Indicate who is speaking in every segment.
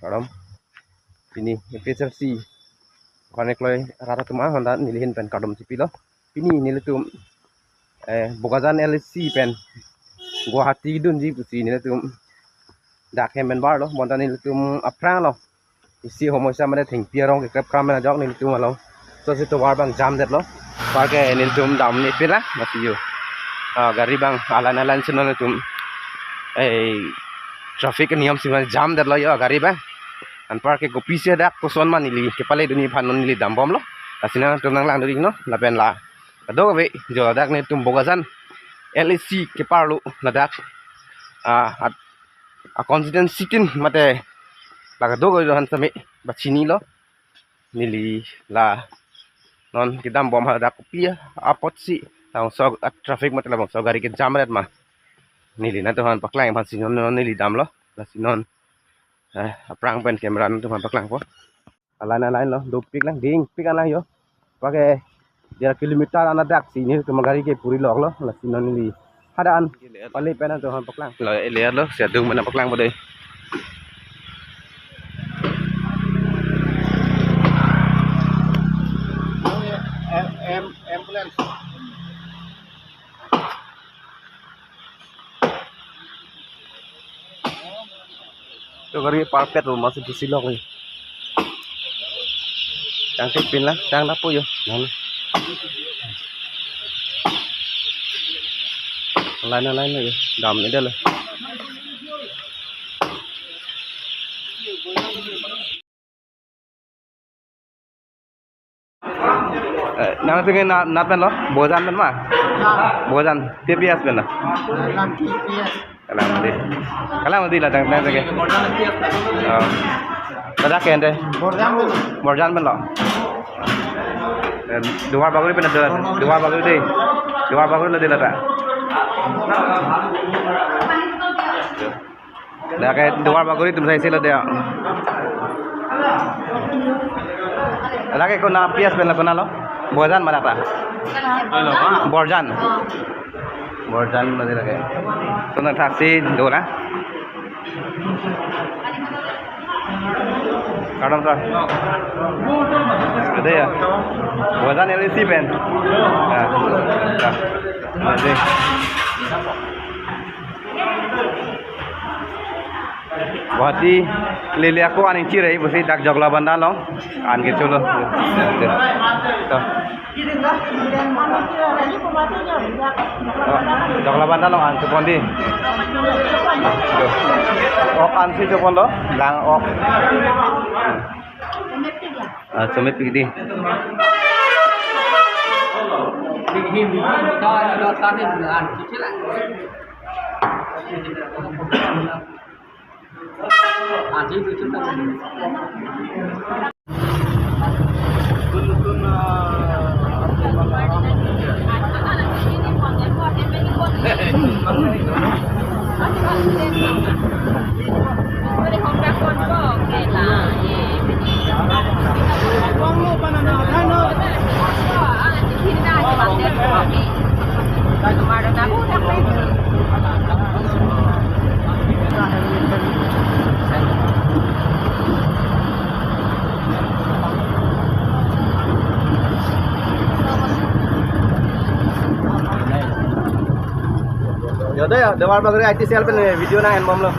Speaker 1: Karam ini pressure si connect loy rata tuma honda nilihin pen kadom si pilo ini nilitum Bogazan LSC pen Guwahati dun ji pusi nilitum dak hemen bar lo monta nilitum aprang lo isi homosa mane thing pierong ke kram na jok nilitum lo so situ war bang jam det lo pakai nilitum dam ni pila masih yo gari bang alan sino nilitum traffic niyam sima jam det lo yo gari bang an parke ko pise dak ko son manili ke pale duni phanon nili dam bom lo asina tum nang lang duri no la pen la do ve jo dak ne tum Bogazan LSC ke parlu la dak a confidence sitin mate la do go han same bachini lo nili la non ke dam bom ha dak pia apot si tang so traffic mate la bang so gari ke jam ret ma nili na to han paklang phan sinon nili dam lo la sinon perang pen kamera itu mantap lang po lain lo do pik lang ding pik lang yo pakai dia kilometer anak dak sini kemagari ke puri lok lo la sinon li hadaan pali pen itu mantap lang lo lihat lo saya dung mantap lang pada ambulance तो करिए parpet lo masih pusilok ni tangkip pin lah tang lapo yo lain lagi dam ni dah lah nama pengen nat pen lo Bogazan pen mah Bogazan TPS pen lah kalam di lah tang tege pada kende Borjan pen lo dua bagul pen ada dua bagul le lah tak dah kayak dua bagul itu saya sila dia lagi kau na PS pen lah lo Bogazan mana tak Borjan nanti lagi tentang taksi dulu lah kadang tak ada ya Bogazan LSC pen nanti Guwahati lili aku aning cirai besi dak jogla bandar lo an gitu lo jogla bandar lo an sepondi ok an si sepon lo lang ok sumit pigdi Yaudah ya, dewan bagari IT sel pen video na en mom lo.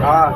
Speaker 1: Oh,